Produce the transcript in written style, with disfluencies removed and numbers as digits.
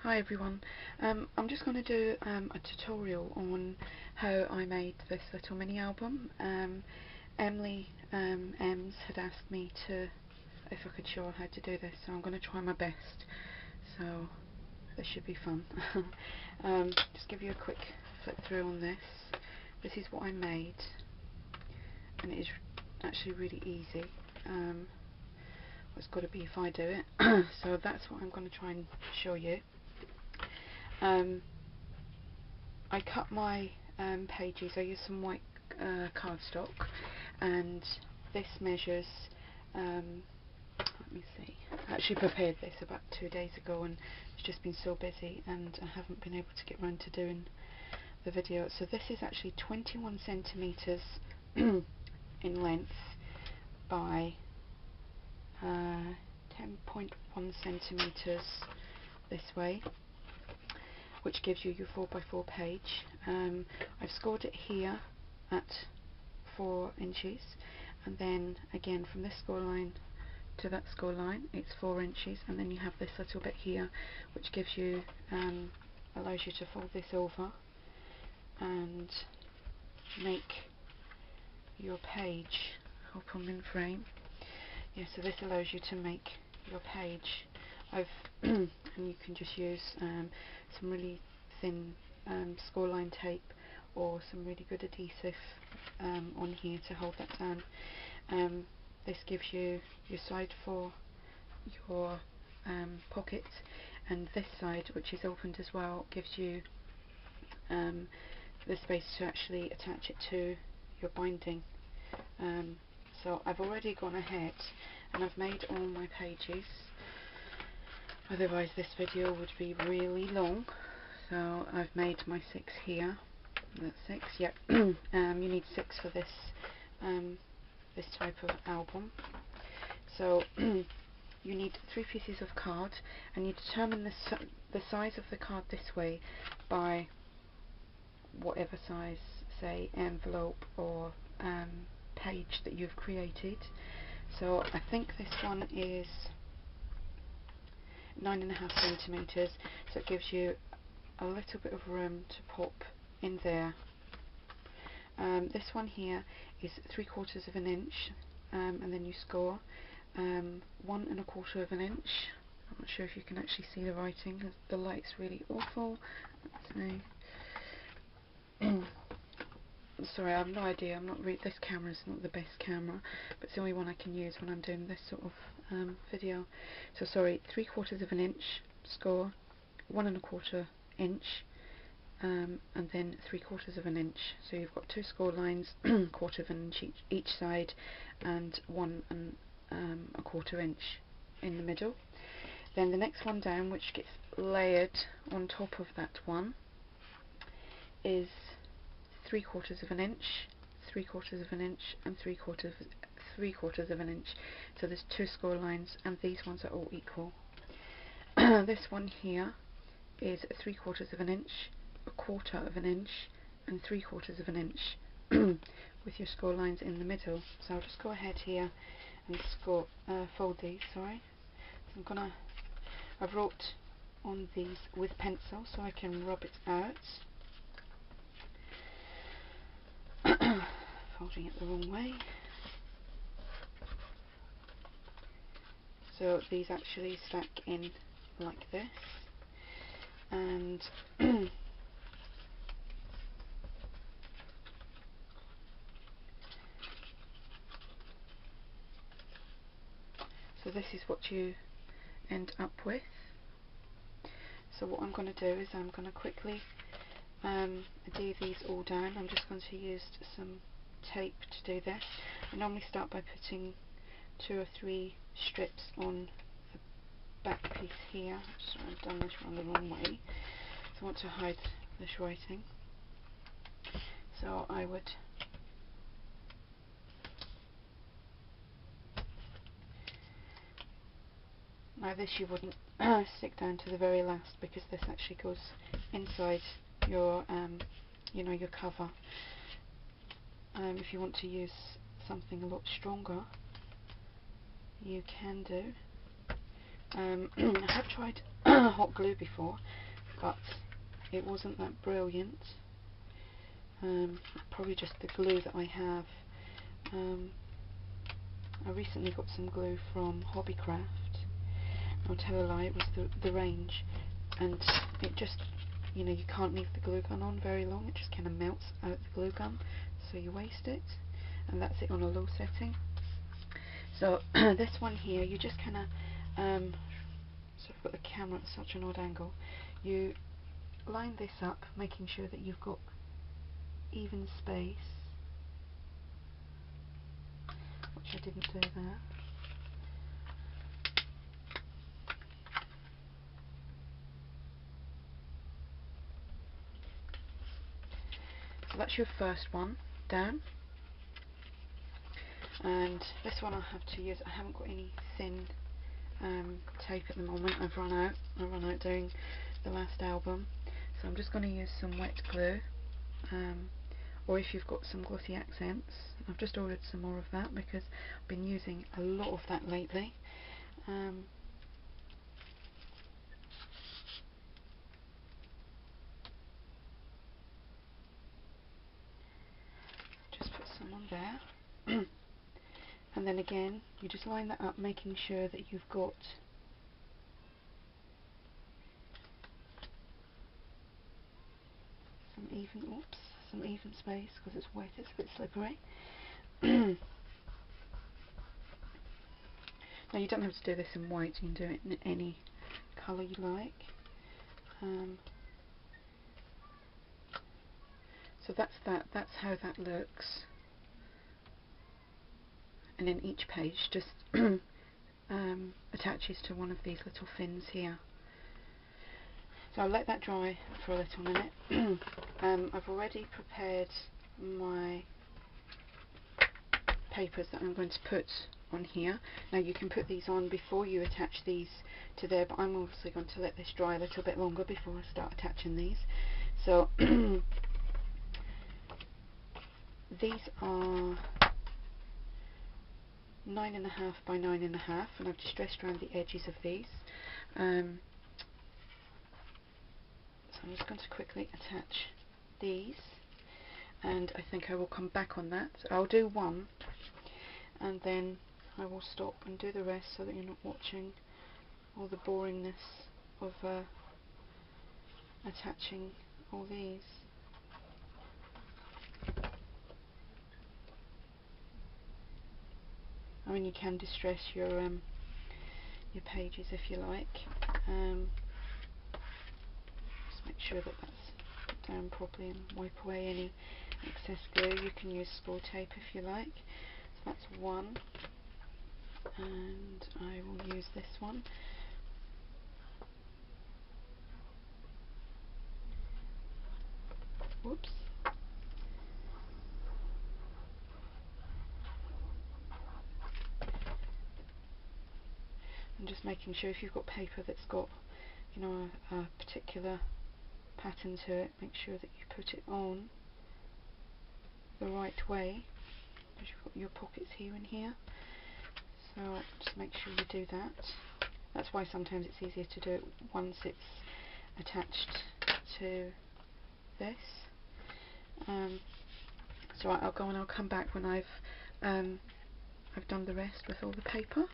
Hi everyone, I'm just going to do a tutorial on how I made this little mini album. Emily Ems had asked me if I could show her how to do this, so I'm going to try my best, so this should be fun. Just give you a quick flip through on this. This is what I made, and it is actually really easy. It's got to be if I do it. So that's what I'm going to try and show you. I cut my pages. I used some white cardstock, and this measures, let me see, I actually prepared this about 2 days ago and it's just been so busy and I haven't been able to get round to doing the video. So this is actually 21 centimeters in length by 10.1 centimeters this way, which gives you your 4x4 page. I've scored it here at 4 inches, and then again from this score line to that score line it's 4 inches, and then you have this little bit here which gives you allows you to fold this over and make your page. Hope I'm in frame. Yeah, so this allows you to make your page. And you can just use some really thin scoreline tape or some really good adhesive on here to hold that down. This gives you your side for your pocket, and this side, which is opened as well, gives you the space to actually attach it to your binding. So I've already gone ahead and I've made all my pages, otherwise this video would be really long. So I've made my 6 here. That's 6, yep. You need 6 for this this type of album. So you need 3 pieces of card, and you determine the size of the card this way by whatever size, say, envelope or page that you've created. So I think this one is 9.5 centimeters, so it gives you a little bit of room to pop in there. This one here is 3/4 of an inch, and then you score 1.25 of an inch. I'm not sure if you can actually see the writing, the light's really awful. Sorry, I have no idea. This camera's not the best camera, but it's the only one I can use when I'm doing this sort of video. So sorry, 3/4 of an inch score, 1.25 inch, and then 3/4 of an inch. So you've got 2 score lines, 1/4 of an inch each side, and 1.25 inch in the middle. Then the next one down, which gets layered on top of that one, is 3/4 of an inch, 3/4 of an inch, and 3/4 of an inch. So there's 2 score lines, and these ones are all equal. This one here is 3/4 of an inch, 1/4 of an inch, and 3/4 of an inch, with your score lines in the middle. So I'll just go ahead here and fold these. Sorry, so I've wrote on these with pencil so I can rub it out. Folding it the wrong way. So these actually stack in like this, and so this is what you end up with. So what I'm going to do is I'm going to quickly adhere these all down. I'm just going to use some tape to do this. I normally start by putting 2 or 3 strips on the back piece here. So I've done this the wrong way, so I want to hide this writing. So I would now this you wouldn't stick down to the very last, because this actually goes inside your you know, your cover. If you want to use something a lot stronger, you can do. I have tried hot glue before, but it wasn't that brilliant. Probably just the glue that I have. I recently got some glue from Hobbycraft. I'll tell a lie, it was the range, and it just, you know, you can't leave the glue gun on very long, it just kind of melts out the glue gun, so you waste it, and that's it on a low setting. So this one here, you just kind of, so I've got the camera at such an odd angle, you line this up, making sure that you've got even space, which I didn't do there. So that's your first one down, and this one I'll have to use, I haven't got any thin tape at the moment, I run out doing the last album, so I'm just going to use some wet glue, or if you've got some glossy accents, I've just ordered some more of that because I've been using a lot of that lately. Just put some on there. And then again, you just line that up, making sure that you've got some even space, because it's wet, it's a bit slippery. Now you don't have to do this in white, you can do it in any colour you like. So that's how that looks. And then each page just attaches to one of these little fins here. So I'll let that dry for a little minute. I've already prepared my papers that I'm going to put on here. Now you can put these on before you attach these to there, but I'm obviously going to let this dry a little bit longer before I start attaching these. So these are 9.5 by 9.5, and I've distressed around the edges of these. So I'm just going to quickly attach these, and I think I will come back on that. I'll do one and then I will stop and do the rest, so that you're not watching all the boringness of attaching all these. I mean, you can distress your pages if you like. Just make sure that that's put down properly and wipe away any excess glue. You can use score tape if you like. So that's one, and I will use this one. Whoops. And just making sure, if you've got paper that's got, you know, a particular pattern to it, make sure that you put it on the right way, because you've got your pockets here and here. So just make sure you do that. That's why sometimes it's easier to do it once it's attached to this. So I'll go and I'll come back when I've done the rest with all the paper.